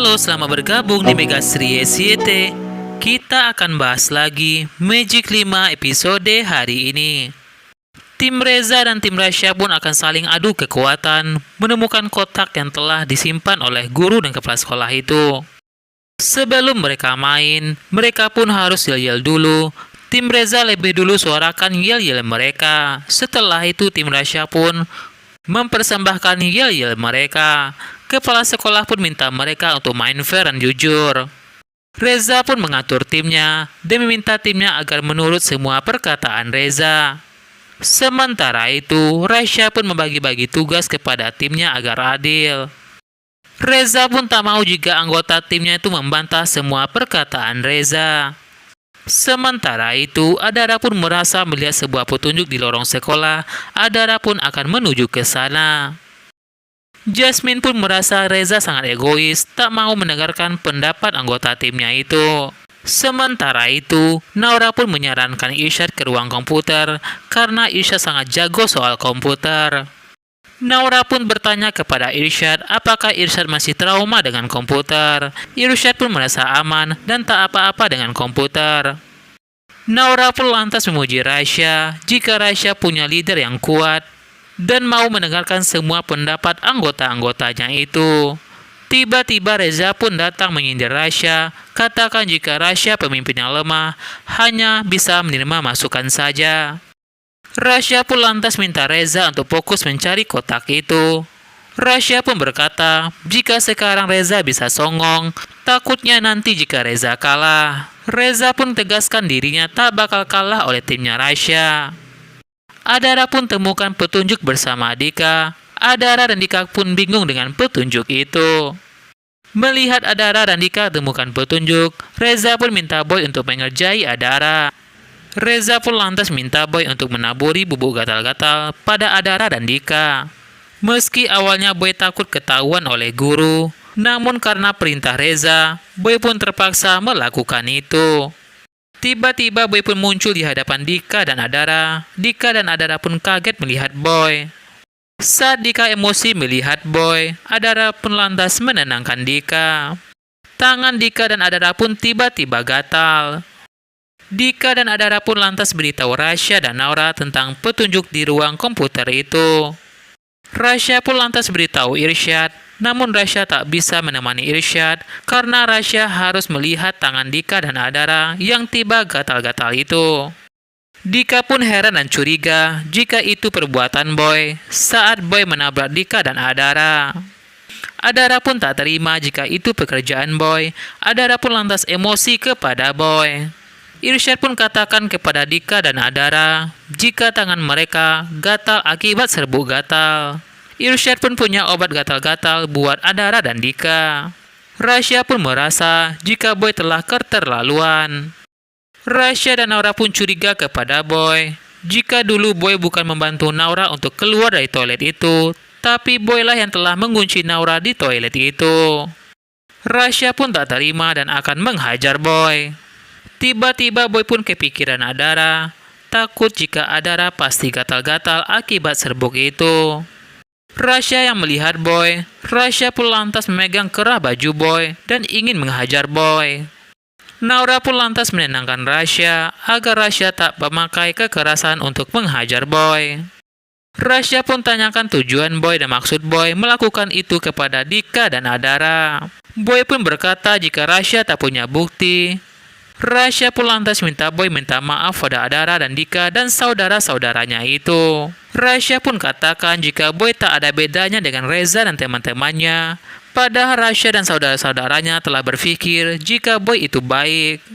Halo, selamat bergabung di Mega Sri SYT. Kita akan bahas lagi Magic 5 episode hari ini. Tim Reza dan tim Rasya pun akan saling adu kekuatan menemukan kotak yang telah disimpan oleh guru dan kepala sekolah itu. Sebelum mereka main, mereka pun harus yel-yel dulu. Tim Reza lebih dulu suarakan yel-yel mereka. Setelah itu tim Rasya pun mempersembahkan yel-yel mereka. Kepala sekolah pun minta mereka untuk main fair dan jujur. Reza pun mengatur timnya dan meminta timnya agar menurut semua perkataan Reza. Sementara itu, Rasya pun membagi-bagi tugas kepada timnya agar adil. Reza pun tak mau jika anggota timnya itu membantah semua perkataan Reza. Sementara itu, Adara pun merasa melihat sebuah petunjuk di lorong sekolah. Adara pun akan menuju ke sana. Jasmine pun merasa Reza sangat egois, tak mau mendengarkan pendapat anggota timnya itu. Sementara itu, Naura pun menyarankan Irsyad ke ruang komputer karena Irsyad sangat jago soal komputer. Naura pun bertanya kepada Irsyad apakah Irsyad masih trauma dengan komputer. Irsyad pun merasa aman dan tak apa-apa dengan komputer. Naura pun lantas memuji Rasya jika Rasya punya leader yang kuat dan mau mendengarkan semua pendapat anggota-anggotanya itu. Tiba-tiba Reza pun datang menyindir Rasya, katakan jika Rasya pemimpin yang lemah, hanya bisa menerima masukan saja. Rasya pun lantas minta Reza untuk fokus mencari kotak itu. Rasya pun berkata, jika sekarang Reza bisa songong, takutnya nanti jika Reza kalah. Reza pun tegaskan dirinya tak bakal kalah oleh timnya Rasya. Adara pun temukan petunjuk bersama Dika. Adara dan Dika pun bingung dengan petunjuk itu. Melihat Adara dan Dika temukan petunjuk, Reza pun minta Boy untuk mengerjai Adara. Reza pun lantas minta Boy untuk menaburi bubuk gatal-gatal pada Adara dan Dika. Meski awalnya Boy takut ketahuan oleh guru, namun karena perintah Reza, Boy pun terpaksa melakukan itu. Tiba-tiba Boy pun muncul di hadapan Dika dan Adara. Dika dan Adara pun kaget melihat Boy. Saat Dika emosi melihat Boy, Adara pun lantas menenangkan Dika. Tangan Dika dan Adara pun tiba-tiba gatal. Dika dan Adara pun lantas beritahu Rasya dan Naura tentang petunjuk di ruang komputer itu. Rasya pun lantas beritahu Irsyad, namun Rasya tak bisa menemani Irsyad karena Rasya harus melihat tangan Dika dan Adara yang tiba gatal-gatal itu. Dika pun heran dan curiga jika itu perbuatan Boy saat Boy menabrak Dika dan Adara. Adara pun tak terima jika itu pekerjaan Boy. Adara pun lantas emosi kepada Boy. Irsyad pun katakan kepada Dika dan Adara jika tangan mereka gatal akibat serbuk gatal. Irsyad pun punya obat gatal-gatal buat Adara dan Dika. Rasya pun merasa jika Boy telah keterlaluan. Rasya dan Naura pun curiga kepada Boy. Jika dulu Boy bukan membantu Naura untuk keluar dari toilet itu, tapi Boy lah yang telah mengunci Naura di toilet itu. Rasya pun tak terima dan akan menghajar Boy. Tiba-tiba Boy pun kepikiran Adara, takut jika Adara pasti gatal-gatal akibat serbuk itu. Rasya yang melihat Boy, Rasya pun lantas memegang kerah baju Boy dan ingin menghajar Boy. Naura pun lantas menenangkan Rasya agar Rasya tak memakai kekerasan untuk menghajar Boy. Rasya pun tanyakan tujuan Boy dan maksud Boy melakukan itu kepada Dika dan Adara. Boy pun berkata jika Rasya tak punya bukti. Rasya pun lantas minta Boy minta maaf pada Adara dan Dika dan saudara-saudaranya itu. Rasya pun katakan jika Boy tak ada bedanya dengan Reza dan teman-temannya. Padahal Rasya dan saudara-saudaranya telah berpikir jika Boy itu baik.